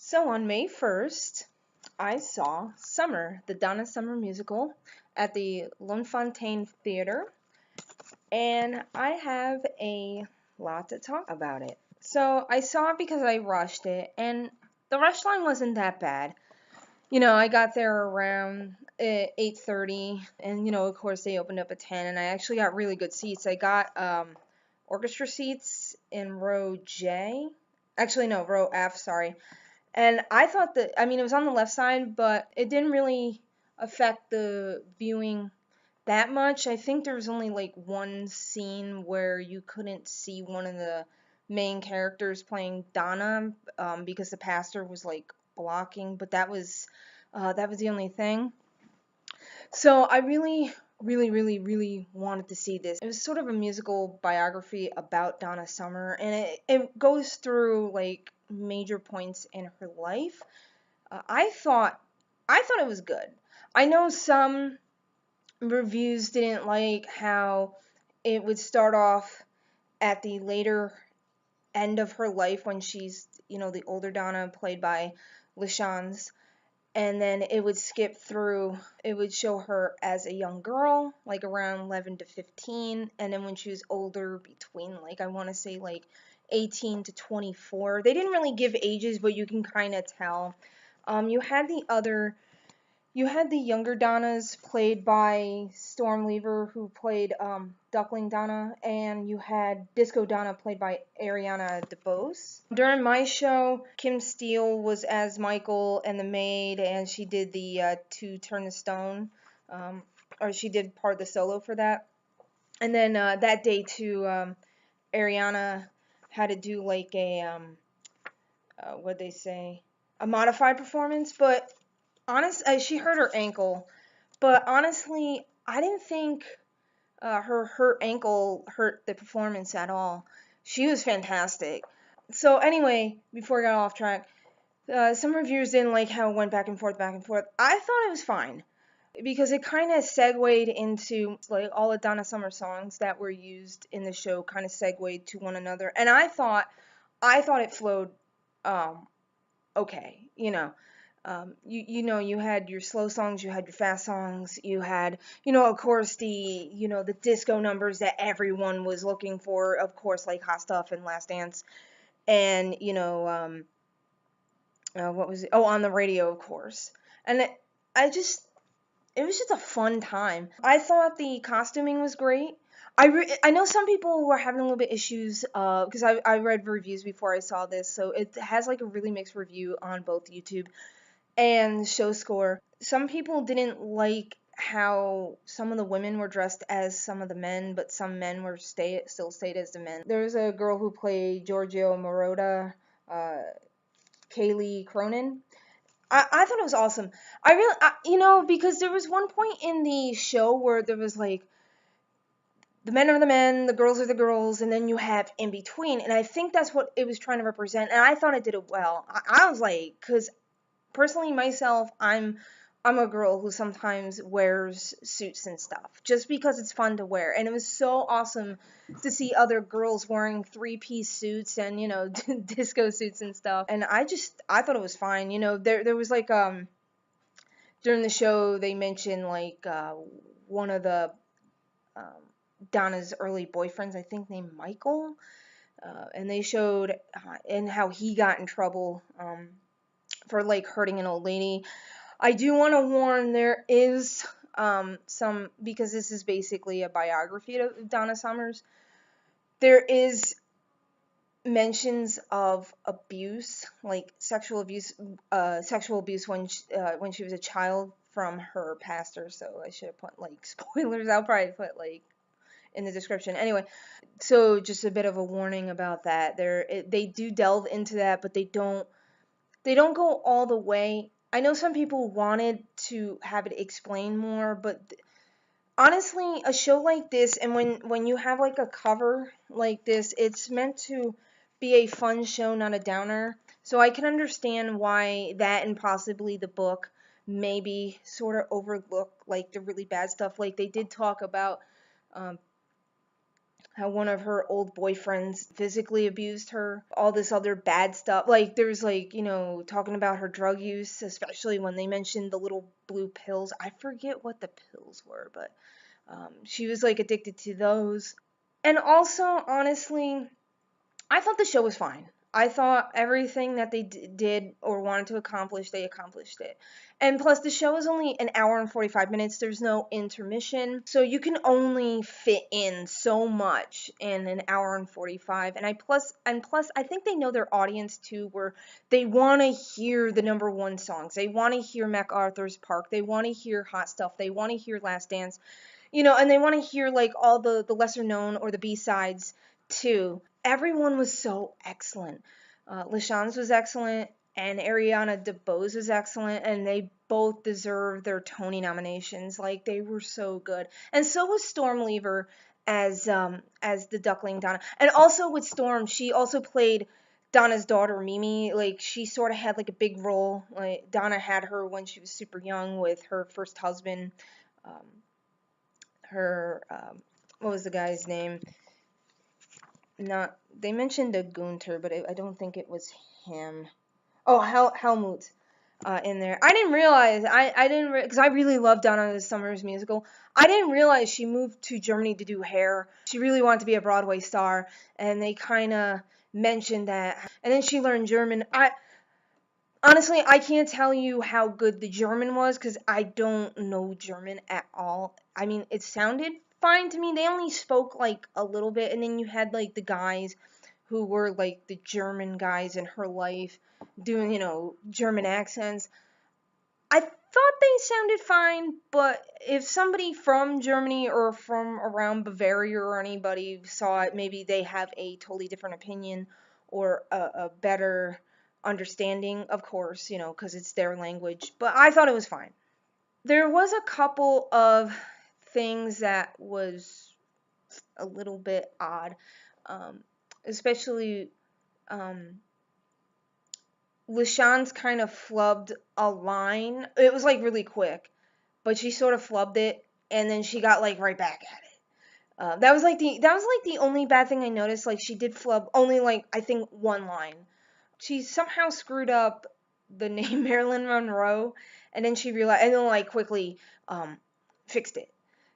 So on May 1st, I saw Summer, the Donna Summer musical, at the Lunfontaine Theater, and I have a lot to talk about it. So I saw it because I rushed it, and the rush line wasn't that bad. I got there around 8:30, and of course they opened up at 10, and I actually got really good seats. I got orchestra seats in row J. Actually, no, row F, sorry. And I thought that, it was on the left side, but it didn't really affect the viewing that much. I think there was only like one scene where you couldn't see one of the main characters playing Donna, because the pastor was like blocking, but that was the only thing. So I really, really, really, really wanted to see this. It was sort of a musical biography about Donna Summer, and it goes through like major points in her life. I thought it was good. I know some reviews didn't like how it would start off at the later end of her life when she's, the older Donna played by LaShawne's, and then it would skip through. It would show her as a young girl, like around 11 to 15, and then when she was older, between like I want to say like 18 to 24. They didn't really give ages, but you can kind of tell. You had the younger Donnas played by Storm Lever, who played Duckling Donna, and you had Disco Donna played by Ariana DeBose. During my show, Kim Steele was as Michael and the maid, and she did the To Turn the Stone, or she did part of the solo for that. And then that day too, Ariana had to do like what'd they say, a modified performance, but she hurt her ankle, but honestly, I didn't think her ankle hurt the performance at all. She was fantastic. So anyway, before I got off track, some reviewers didn't like how it went back and forth, back and forth. I thought it was fine because it kind of segued into like all the Donna Summer songs that were used in the show, kind of segued to one another, and I thought it flowed okay. You had your slow songs, you had your fast songs, you had, of course, the disco numbers that everyone was looking for, of course, like Hot Stuff and Last Dance, and, what was it? Oh, On the Radio, of course. And I just, it was just a fun time. I thought the costuming was great. I know some people were having a little bit issues, because I read reviews before I saw this, so it has like a really mixed review on both YouTube and show score. Some people didn't like how some of the women were dressed as some of the men, but some men were still stayed as the men. There was a girl who played Giorgio Moroder, Kaylee Cronin. I thought it was awesome. Because there was one point in the show where there was like the men are the men, the girls are the girls, and then you have in between, and I think that's what it was trying to represent, and I thought it did it well. I was like, because personally myself, I'm a girl who sometimes wears suits and stuff just because it's fun to wear, and it was so awesome to see other girls wearing three-piece suits and disco suits and stuff. And I thought it was fine. There was like during the show they mentioned like one of the um, Donna's early boyfriends, I think named Michael, and they showed and how he got in trouble for like hurting an old lady. I do want to warn, there is some, because this is basically a biography of Donna Summers, there is mentions of abuse, like sexual abuse when she was a child from her pastor. So I should have put like spoilers. I'll probably put like in the description. Anyway, so just a bit of a warning about that. They do delve into that, but they don't go all the way. I know some people wanted to have it explain more, but honestly, a show like this, and when you have like a cover like this, it's meant to be a fun show, not a downer. So I can understand why that and possibly the book maybe sort of overlook like the really bad stuff. Like they did talk about um, how one of her old boyfriends physically abused her, all this other bad stuff. Like, there's like, talking about her drug use, especially when they mentioned the little blue pills. I forget what the pills were, but she was like addicted to those. And also, honestly, I thought the show was fine. I thought everything that they did or wanted to accomplish, they accomplished it. And plus, the show is only an hour and 45 minutes. There's no intermission. So you can only fit in so much in an hour and 45. And plus, I think they know their audience too, where they want to hear the number one songs. They want to hear MacArthur's Park. They want to hear Hot Stuff. They want to hear Last Dance. And they want to hear like all the lesser known or the B-sides too. Everyone was so excellent. LaShawne's was excellent, and Ariana DeBose was excellent, and they both deserve their Tony nominations. Like, they were so good. And so was Storm Lever as the Duckling Donna. And also with Storm, she also played Donna's daughter Mimi. Like, she sort of had like a big role. Like, Donna had her when she was super young with her first husband. What was the guy's name? They mentioned a Gunter, but I don't think it was him. Oh, Helmut in there. I didn't realize, because I really loved Donna Summer's musical. I didn't realize she moved to Germany to do hair. She really wanted to be a Broadway star, and they kind of mentioned that. And then she learned German. Honestly, I can't tell you how good the German was, because I don't know German at all. I mean, it sounded fine to me. They only spoke like a little bit, and then you had like the guys who were like the German guys in her life doing, German accents. I thought they sounded fine, but if somebody from Germany or from around Bavaria or anybody saw it, maybe they have a totally different opinion or a better understanding, of course, because it's their language. But I thought it was fine. There was a couple of things that was a little bit odd, especially LaShawne's kind of flubbed a line. It was like really quick, but she sort of flubbed it, and then she got like right back at it. That was like the only bad thing I noticed. Like, she did flub only like, I think, one line. She somehow screwed up the name Marilyn Monroe, and then she realized, and then like quickly fixed it,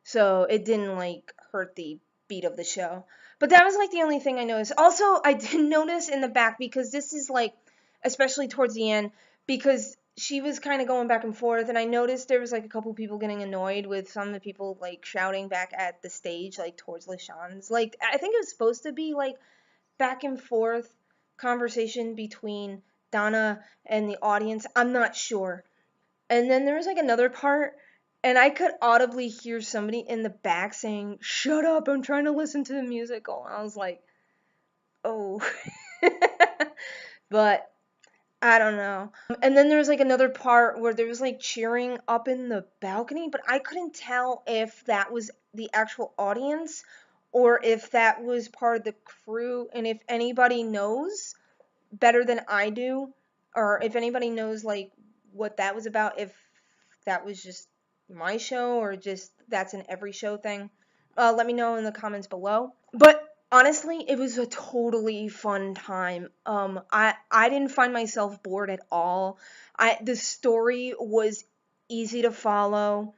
so it didn't like hurt the beat of the show. But that was like the only thing I noticed. Also, I did notice in the back, because this is like, especially towards the end, because she was kind of going back and forth, and I noticed there was like a couple people getting annoyed with some of the people like shouting back at the stage, like towards LaShawne's. Like, I think it was supposed to be like back and forth conversation between Donna and the audience. I'm not sure. And then there was like another part, and I could audibly hear somebody in the back saying, "Shut up, I'm trying to listen to the musical." And I was like, oh. But I don't know. And then there was like another part where there was like cheering up in the balcony, but I couldn't tell if that was the actual audience or if that was part of the crew. And if anybody knows better than I do, or if anybody knows like what that was about, if that was just my show or just that's an every show thing, let me know in the comments below. But honestly, it was a totally fun time. I didn't find myself bored at all. The story was easy to follow.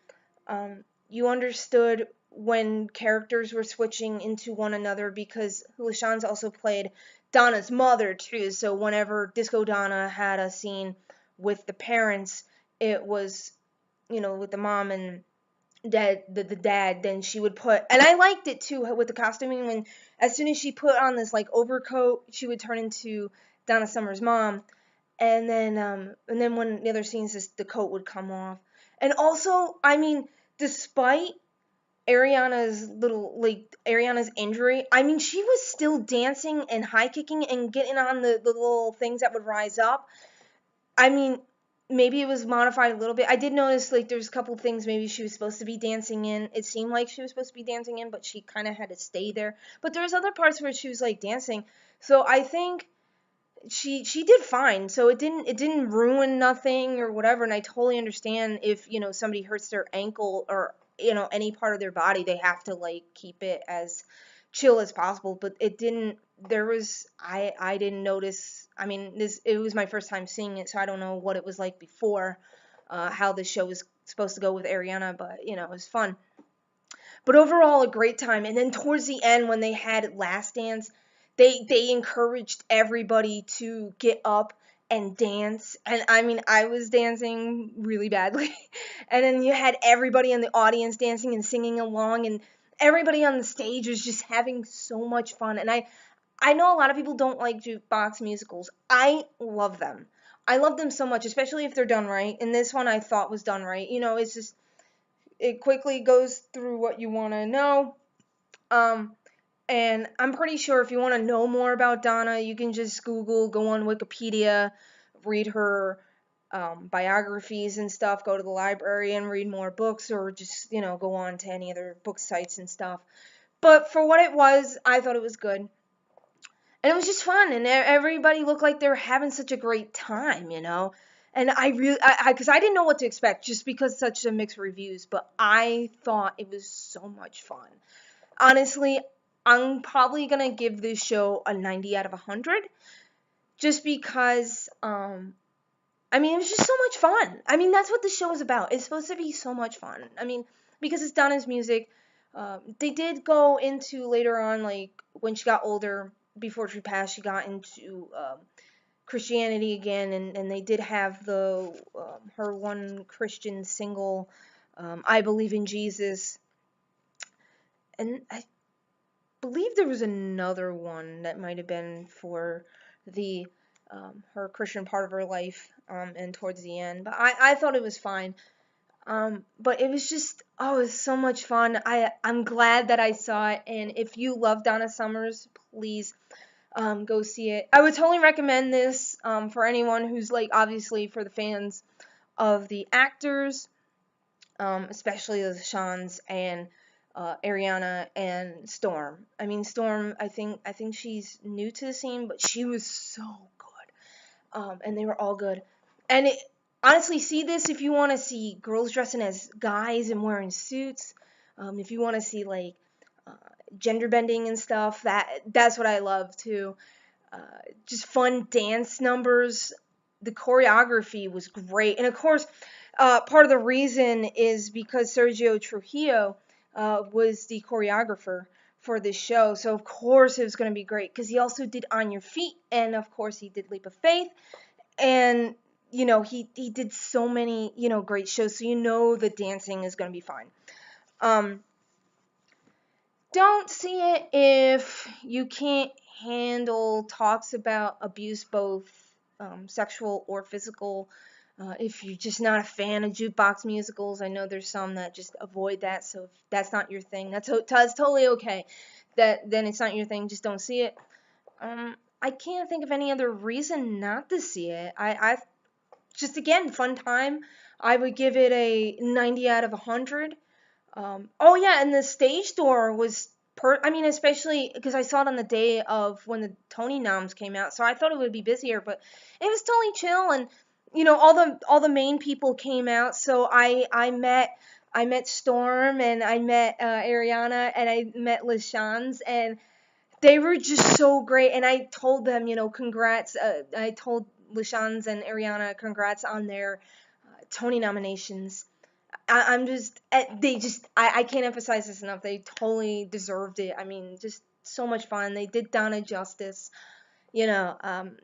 You understood when characters were switching into one another, because LaShawne's also played Donna's mother too. So whenever Disco Donna had a scene with the parents, it was, with the mom and dad, the dad, then she would put, and I liked it too with the costuming, when as soon as she put on this like overcoat, she would turn into Donna Summer's mom, and then when the other scenes, the coat would come off. And also, I mean, despite Ariana's injury, I mean, she was still dancing and high kicking and getting on the little things that would rise up. I mean, maybe it was modified a little bit. I did notice like there's a couple things maybe she was supposed to be dancing in. It seemed like she was supposed to be dancing in, but she kind of had to stay there. But there was other parts where she was like dancing. So I think she did fine. So it didn't ruin nothing or whatever. And I totally understand if, somebody hurts their ankle or, any part of their body, they have to like keep it as chill as possible, but it didn't. I didn't notice. I mean, it was my first time seeing it, so I don't know what it was like before, how the show was supposed to go with Ariana, but it was fun. But overall, a great time. And then towards the end, when they had Last Dance, they encouraged everybody to get up and dance. And I mean, I was dancing really badly. And then you had everybody in the audience dancing and singing along, and everybody on the stage was just having so much fun. And I know a lot of people don't like jukebox musicals. I love them. I love them so much, especially if they're done right. And this one I thought was done right. It's just it quickly goes through what you want to know. Um, and I'm pretty sure if you want to know more about Donna, you can just Google, go on Wikipedia, read her biographies and stuff, go to the library and read more books, or just, go on to any other book sites and stuff. But for what it was, I thought it was good. And it was just fun, and everybody looked like they were having such a great time. And I really, because I didn't know what to expect, just because such a mixed reviews, but I thought it was so much fun. Honestly, I'm probably gonna give this show a 90 out of 100, just because, I mean, it was just so much fun. I mean, that's what the show is about. It's supposed to be so much fun. I mean, because it's Donna's music. They did go into later on, like when she got older, before she passed, she got into Christianity again, and they did have her one Christian single, "I Believe in Jesus," and I believe there was another one that might have been for the her Christian part of her life, and towards the end. But I thought it was fine. But it was just, oh, it was so much fun. I'm glad that I saw it, and if you love Donna Summers, please go see it. I would totally recommend this for anyone who's, like, obviously for the fans of the actors, especially the Shans and Ariana and Storm. I mean, Storm, I think she's new to the scene, but she was so good. And they were all good. And honestly, see this if you want to see girls dressing as guys and wearing suits. If you want to see, like, uh, gender bending and stuff, that's what I love too. Uh, just fun dance numbers. The choreography was great, and of course, part of the reason is because Sergio Trujillo was the choreographer for this show, so of course it was going to be great, because he also did On Your Feet, and of course he did Leap of Faith, and he did so many great shows, so the dancing is going to be fine. Don't see it if you can't handle talks about abuse, both sexual or physical. If you're just not a fan of jukebox musicals, I know there's some that just avoid that. So if that's not your thing, that's totally okay. Then it's not your thing. Just don't see it. I can't think of any other reason not to see it. I just, again, fun time. I would give it a 90 out of 100. Oh yeah, and the stage door was I mean, especially because I saw it on the day of when the Tony noms came out, so I thought it would be busier, but it was totally chill, and all the main people came out. So I met Storm, and I met Ariana, and I met LaShans, and they were just so great. And I told them, congrats. I told LaShans and Ariana congrats on their Tony nominations. I'm just, I can't emphasize this enough. They totally deserved it. I mean, just so much fun. They did Donna justice.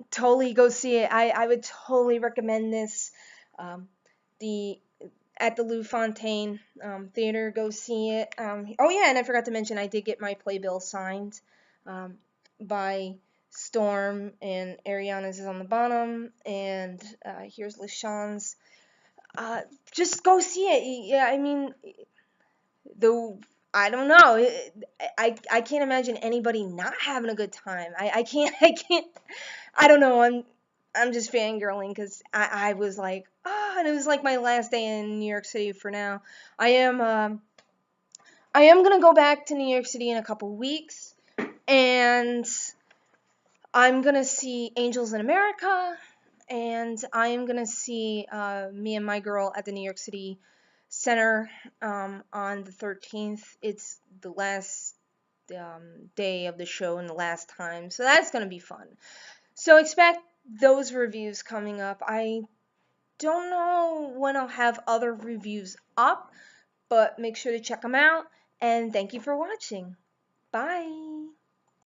Totally go see it. I would totally recommend this. The At the Lou Fontaine Theater, go see it. Oh yeah, and I forgot to mention, I did get my playbill signed by Storm, and Ariana's is on the bottom, and here's LaShawne's. Just go see it. Yeah, I mean, though, I don't know. I can't imagine anybody not having a good time. I can't. I don't know. I'm just fangirling, because I was like, and it was like my last day in New York City for now. I am gonna go back to New York City in a couple weeks, and I'm gonna see Angels in America, and I am gonna see Me and My Girl at the New York City Center on the 13th. It's the last day of the show and the last time. So that's going to be fun. So expect those reviews coming up. I don't know when I'll have other reviews up, but make sure to check them out. And thank you for watching. Bye.